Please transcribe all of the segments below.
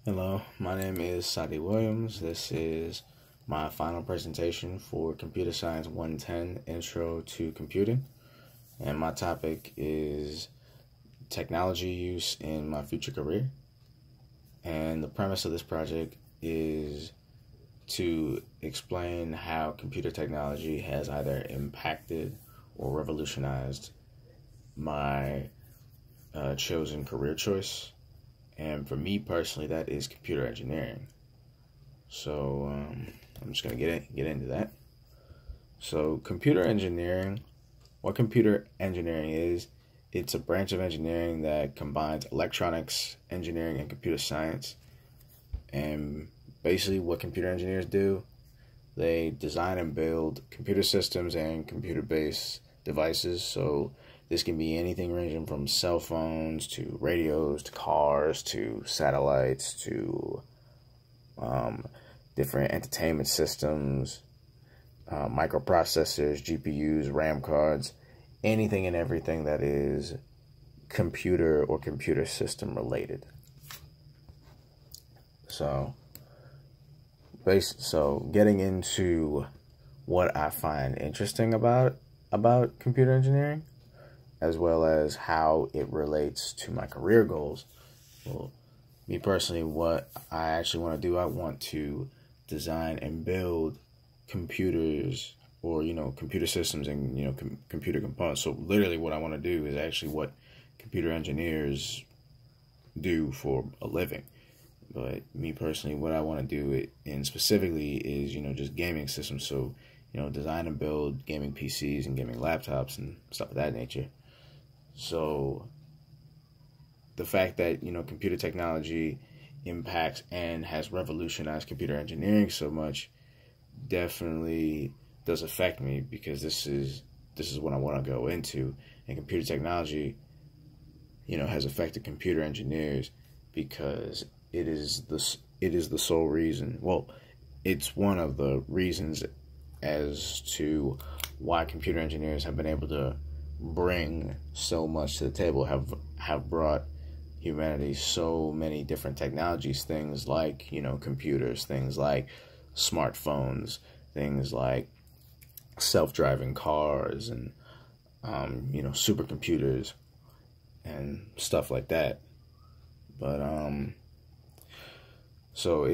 Hello, my name is Sadi Williams. This is my final presentation for Computer Science 110 Intro to Computing. And my topic is technology use in my future career. And the premise of this project is to explain how computer technology has either impacted or revolutionized my chosen career choice. And for me personally, that is computer engineering. So I'm just going to get into that. So computer engineering, what computer engineering is, it's a branch of engineering that combines electronics, engineering, and computer science. And basically what computer engineers do, they design and build computer systems and computer-based devices. So this can be anything ranging from cell phones to radios to cars to satellites to different entertainment systems, microprocessors, GPUs, RAM cards, anything and everything that is computer or computer system related. So getting into what I find interesting about computer engineering, as well as how it relates to my career goals. Well, me personally, what I actually want to do, I want to design and build computers, or computer systems and computer components. So literally what I want to do is actually what computer engineers do for a living. But me personally, what I want to do and specifically is just gaming systems. So design and build gaming PCs and gaming laptops and stuff of that nature. So the fact that computer technology impacts and has revolutionized computer engineering so much definitely does affect me, because this is what I want to go into. And computer technology has affected computer engineers because it is the sole reason. Well, it's one of the reasons as to why computer engineers have been able to bring so much to the table, have brought humanity so many different technologies, things like computers, things like smartphones, things like self-driving cars, and supercomputers and stuff like that. But so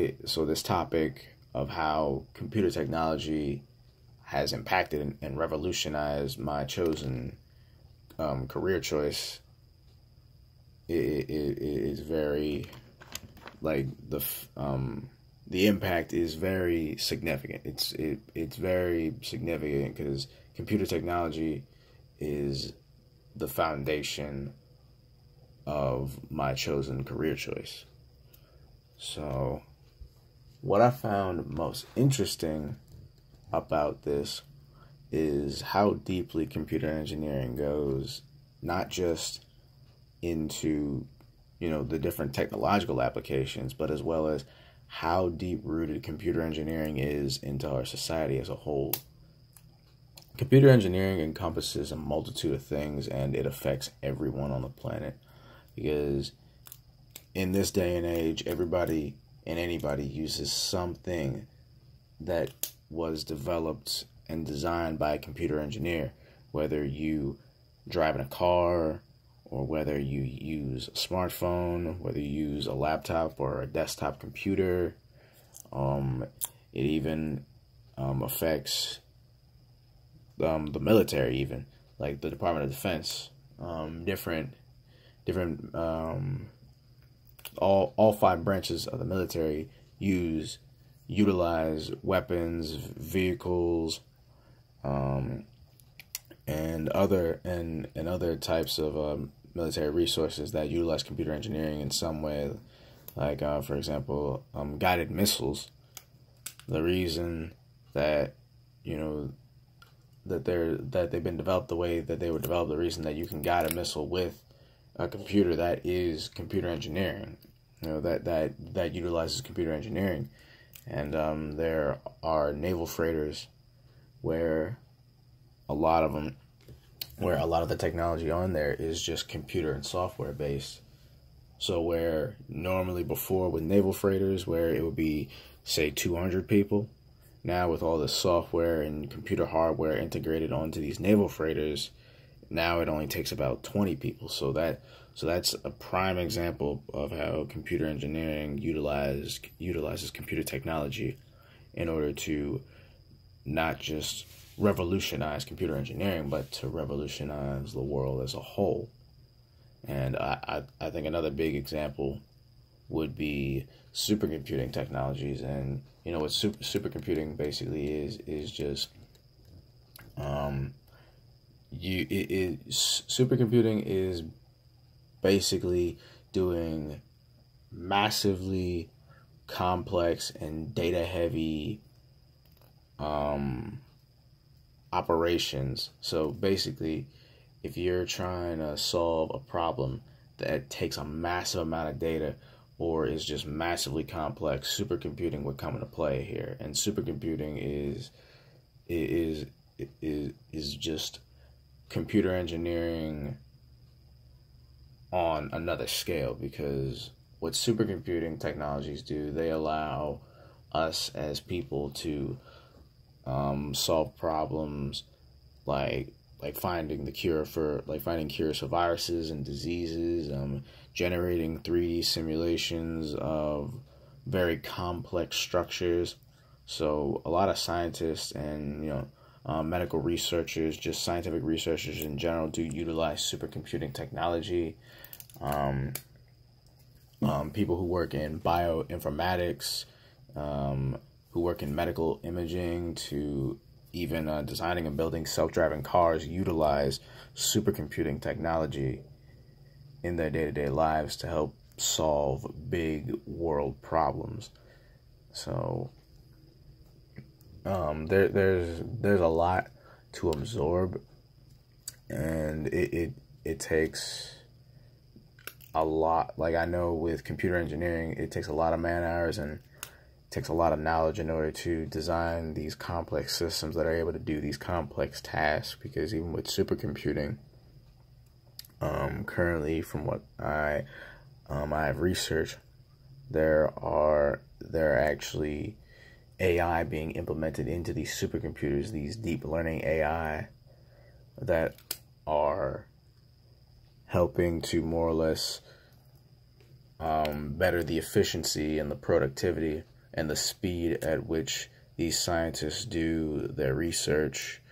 this topic of how computer technology has impacted and revolutionized my chosen career choice, it is very, like, the impact is very significant. It's very significant because computer technology is the foundation of my chosen career choice. So what I found most interesting about this is how deeply computer engineering goes, not just into the different technological applications, but as well as how deep-rooted computer engineering is into our society as a whole. Computer engineering encompasses a multitude of things, and it affects everyone on the planet, because in this day and age, everybody and anybody uses something that was developed and designed by a computer engineer, whether you drive in a car, or whether you use a smartphone, whether you use a laptop or a desktop computer. It even affects the military, even like the Department of Defense. All five branches of the military utilize weapons, vehicles, and other types of military resources that utilize computer engineering in some way. Like for example, guided missiles. The reason that that they've been developed the way that they were developed, the reason that you can guide a missile with a computer, that is computer engineering. That utilizes computer engineering. And there are naval freighters where a lot of the technology on there is just computer and software based. So where normally before with naval freighters, where it would be, say, 200 people, now with all the software and computer hardware integrated onto these naval freighters, now it only takes about 20 people. So that's a prime example of how computer engineering utilizes computer technology in order to not just revolutionize computer engineering, but to revolutionize the world as a whole. And I think another big example would be supercomputing technologies. And you know what supercomputing basically is just supercomputing is basically doing massively complex and data heavy operations. So basically, if you're trying to solve a problem that takes a massive amount of data or is just massively complex, supercomputing would come into play here. And supercomputing is just computer engineering on another scale, because what supercomputing technologies do, they allow us as people to solve problems like finding cures for viruses and diseases, generating 3D simulations of very complex structures. So a lot of scientists and medical researchers, just scientific researchers in general, do utilize supercomputing technology. People who work in bioinformatics, who work in medical imaging, to even designing and building self-driving cars, utilize supercomputing technology in their day-to-day lives to help solve big world problems. So there's a lot to absorb, and it takes a lot. Like, I know with computer engineering, it takes a lot of man hours and takes a lot of knowledge in order to design these complex systems that are able to do these complex tasks. Because even with supercomputing, currently, from what I have researched, there are actually AI being implemented into these supercomputers, these deep learning AI, that are helping to more or less better the efficiency and the productivity and the speed at which these scientists do their research.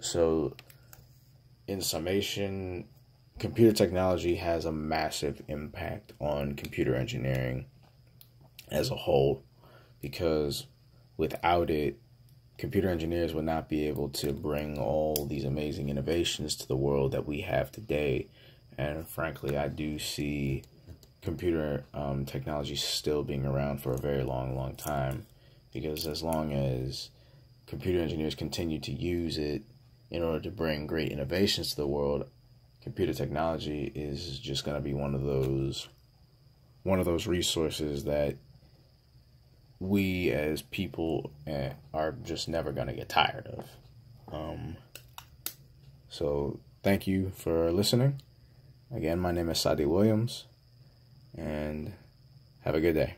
So, in summation, computer technology has a massive impact on computer engineering as a whole, because without it, computer engineers would not be able to bring all these amazing innovations to the world that we have today. And frankly, I do see computer technology still being around for a very long time, because as long as computer engineers continue to use it in order to bring great innovations to the world, computer technology is just going to be one of those resources that we as people are just never going to get tired of. So thank you for listening. Again, my name is Sadi Williams, and have a good day.